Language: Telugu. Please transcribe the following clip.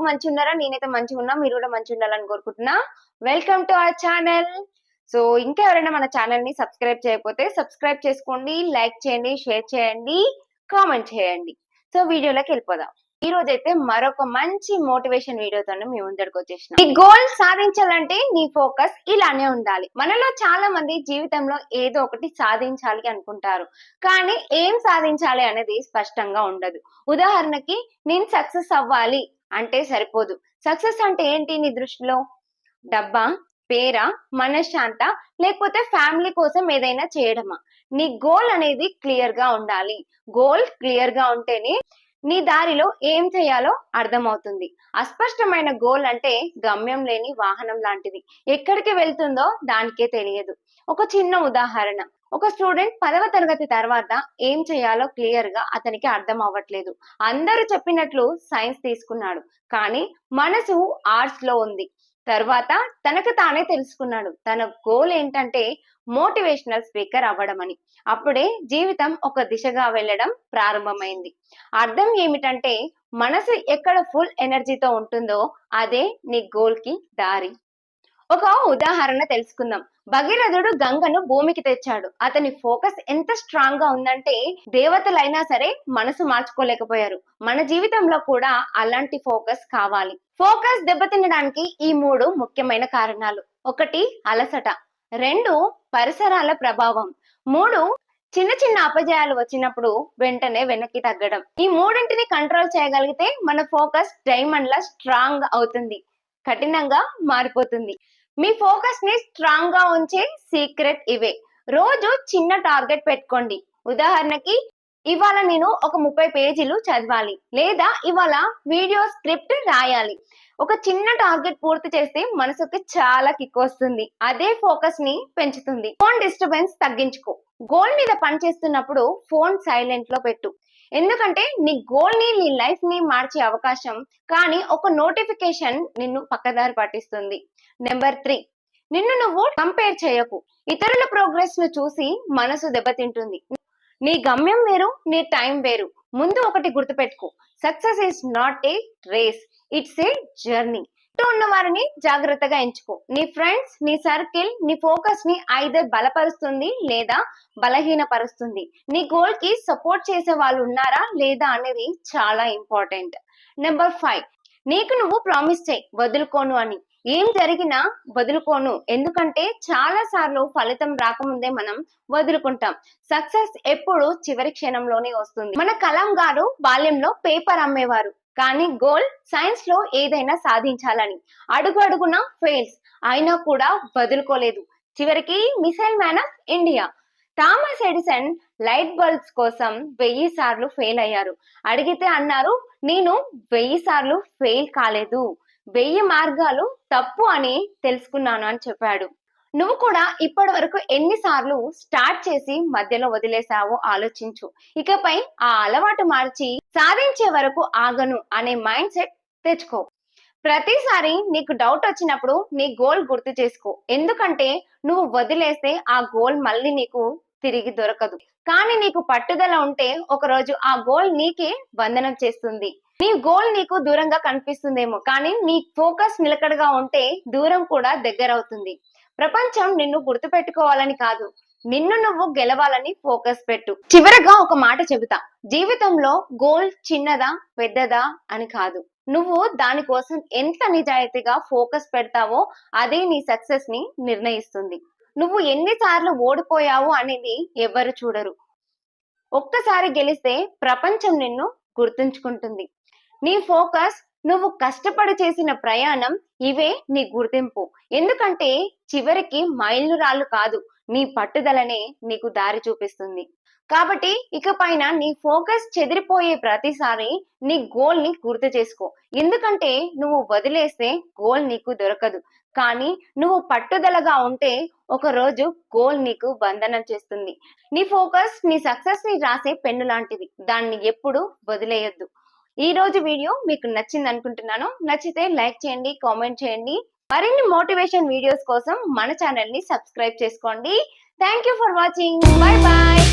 మంచిగా ఉన్నారా? నేనైతే మంచిగా ఉన్నా. మీరు కూడా మంచిగా ఉండాలని కోరుకుంటున్నా. Welcome to our channel. So ఇంకా ఎవరైనా మన ఛానల్ ని సబ్స్క్రైబ్ చేయకపోతే సబ్స్క్రైబ్ చేసుకోండి, లైక్ చేయండి, షేర్ చేయండి, కామెంట్ చేయండి. సో వీడియోలోకి వెళ్ళిపోదాం. ఈ రోజు అయితే మరొక మంచి మోటివేషన్ వీడియోతో మీ ముందరికి వచ్చేసిన. ఈ గోల్ సాధించాలంటే నీ ఫోకస్ ఇలానే ఉండాలి. మనలో చాలా మంది జీవితంలో ఏదో ఒకటి సాధించాలి అనుకుంటారు, కానీ ఏం సాధించాలి అనేది స్పష్టంగా ఉండదు. ఉదాహరణకి నేను సక్సెస్ అవ్వాలి అంటే సరిపోదు. సక్సెస్ అంటే ఏంటి నీ దృష్టిలో? డబ్బా, పేరా, మనశ్శాంత, లేకపోతే ఫ్యామిలీ కోసం ఏదైనా చేయడమా? నీ గోల్ అనేది క్లియర్ గా ఉండాలి. గోల్ క్లియర్ గా ఉంటేనే నీ దారిలో ఏం చేయాలో అర్థమవుతుంది. అస్పష్టమైన గోల్ అంటే గమ్యం లేని వాహనం లాంటిది. ఎక్కడికి వెళ్తుందో దానికే తెలియదు. ఒక చిన్న ఉదాహరణ, ఒక స్టూడెంట్ 10వ తరగతి తర్వాత ఏం చేయాలో క్లియర్ గా అతనికి అర్థం అవ్వట్లేదు. అందరూ చెప్పినట్లు సైన్స్ తీసుకున్నాడు, కానీ మనసు ఆర్ట్స్ లో ఉంది. తర్వాత తనకు తానే తెలుసుకున్నాడు తన గోల్ ఏంటంటే మోటివేషనల్ స్పీకర్ అవ్వడం అని. అప్పుడే జీవితం ఒక దిశగా వెళ్ళడం ప్రారంభమైంది. అర్థం ఏమిటంటే మనసు ఎక్కడ ఫుల్ ఎనర్జీతో ఉంటుందో అదే నీ గోల్ కి దారి. ఒక ఉదాహరణ తెలుసుకుందాం. భగీరథుడు గంగను భూమికి తెచ్చాడు. అతని ఫోకస్ ఎంత స్ట్రాంగ్ గా ఉందంటే దేవతలైనా సరే మనసు మార్చుకోలేకపోయారు. మన జీవితంలో కూడా అలాంటి ఫోకస్ కావాలి. ఫోకస్ దెబ్బతినడానికి ఈ 3 ముఖ్యమైన కారణాలు. 1 అలసట, 2 పరిసరాల ప్రభావం, 3 చిన్న చిన్న అపజయాలు వచ్చినప్పుడు వెంటనే వెనక్కి తగ్గడం. ఈ 3ంటిని కంట్రోల్ చేయగలిగితే మన ఫోకస్ డైమండ్ లా స్ట్రాంగ్ అవుతుంది, కఠినంగా మారిపోతుంది. మీ ఫోకస్ ని స్ట్రాంగ్ గా ఉంచే సీక్రెట్ ఇవే. రోజు చిన్న టార్గెట్ పెట్టుకోండి. ఉదాహరణకి ఇవాళ నేను ఒక 30 పేజీలు చదవాలి, లేదా ఇవాళ వీడియో స్క్రిప్ట్ రాయాలి. ఒక చిన్న టార్గెట్ పూర్తి చేస్తే మనసుకి చాలా కిక్ వస్తుంది. అదే ఫోకస్ ని పెంచుతుంది. Phone disturbance తగ్గించుకో. గోల్ మీద పనిచేస్తున్నప్పుడు ఫోన్ సైలెంట్ లో పెట్టు. ఎందుకంటే నీ గోల్ ని, నీ లైఫ్ ని మార్చే అవకాశం, కానీ ఒక నోటిఫికేషన్ నిన్ను పక్కదారి పట్టిస్తుంది. నెంబర్ 3, నిన్ను నువ్వు కంపేర్ చేయకు. ఇతరుల ప్రోగ్రెస్ ను చూసి మనసు దెబ్బతింటుంది. నీ గమ్యం వేరు, నీ టైం వేరు. ముందు ఒకటి గుర్తుపెట్టుకో, success is not a race, it's a journey. చుట్టూ ఉన్న వారిని జాగ్రత్తగా ఎంచుకో. నీ ఫ్రెండ్స్, నీ సర్కిల్ నీ ఫోకస్ ని ఐదర్ బలపరుస్తుంది లేదా బలహీనపరుస్తుంది. నీ గోల్ కి సపోర్ట్ చేసే వాళ్ళు ఉన్నారా లేదా అనేది చాలా ఇంపార్టెంట్. నెంబర్ 5, నీకు నువ్వు ప్రామిస్ చేయి, వదులుకోను అని. ఏం జరిగినా వదులుకోను, ఎందుకంటే చాలా సార్లు ఫలితం రాకముందే మనం వదులుకుంటాం. సక్సెస్ ఎప్పుడు చివరి క్షణంలోనే వస్తుంది. మన కలాం గారు బాల్యంలో పేపర్ అమ్మేవారు, కానీ గోల్ సైన్స్ లో ఏదైనా సాధించాలని. అడుగు అడుగున ఫెయిల్స్ అయినా కూడా వదులుకోలేదు. చివరికి missile man of India. Thomas Edison light bulbs కోసం 1000 సార్లు ఫెయిల్ అయ్యారు. అడిగితే అన్నారు, నేను 1000 సార్లు ఫెయిల్ కాలేదు, 1000 మార్గాలు తప్పు అని తెలుసుకున్నాను అని చెప్పాడు. నువ్వు కూడా ఇప్పటి వరకు ఎన్నిసార్లు స్టార్ట్ చేసి మధ్యలో వదిలేసావో ఆలోచించు. ఇకపై ఆ అలవాటు మార్చి సాధించే వరకు ఆగను అనే మైండ్ సెట్ తెచ్చుకో. ప్రతిసారి నీకు డౌట్ వచ్చినప్పుడు నీ గోల్ గుర్తు చేసుకో, ఎందుకంటే నువ్వు వదిలేస్తే ఆ గోల్ మళ్ళీ నీకు తిరిగి దొరకదు. కానీ నీకు పట్టుదల ఉంటే ఒకరోజు ఆ గోల్ నీకే వందనం చేస్తుంది. నీ గోల్ నీకు దూరంగా కనిపిస్తుందేమో, కానీ నీ ఫోకస్ నిలకడగా ఉంటే దూరం కూడా దగ్గర అవుతుంది. ప్రపంచం నిన్ను గుర్తు పెట్టుకోవాలని కాదు, నిన్ను నువ్వు గెలవాలని ఫోకస్ పెట్టు. చివరగా ఒక మాట చెబుతా, జీవితంలో గోల్ చిన్నదా పెద్దదా అని కాదు, నువ్వు దానికోసం ఎంత నిజాయితీగా ఫోకస్ పెడతావో అదే నీ సక్సెస్ ని నిర్ణయిస్తుంది. నువ్వు ఎన్నిసార్లు ఓడిపోయావు అనేది ఎవరు చూడరు. ఒక్కసారి గెలిస్తే ప్రపంచం నిన్ను గుర్తుంచుకుంటుంది. నీ ఫోకస్, నువ్వు కష్టపడి చేసిన ప్రయాణం, ఇవే నీ గుర్తింపు. ఎందుకంటే చివరికి మైలురాళ్ళు కాదు, నీ పట్టుదలనే నీకు దారి చూపిస్తుంది. కాబట్టి ఇకపైన నీ ఫోకస్ చెదిరిపోయే ప్రతిసారి నీ గోల్ ని గుర్తు చేసుకో. ఎందుకంటే నువ్వు వదిలేస్తే గోల్ నీకు దొరకదు, కానీ నువ్వు పట్టుదలగా ఉంటే ఒక రోజు గోల్ నీకు బంధనం చేస్తుంది. నీ ఫోకస్ నీ సక్సెస్ ని రాసే పెన్ను లాంటిది, దాన్ని ఎప్పుడు వదిలేయొద్దు. ఈ రోజు వీడియో మీకు నచ్చింది అనుకుంటున్నాను. నచ్చితే లైక్ చేయండి, కామెంట్ చేయండి. మరిన్ని మోటివేషన్ వీడియోస్ కోసం మన ఛానల్ ని సబ్స్క్రైబ్ చేసుకోండి. Thank you for watching. Bye bye.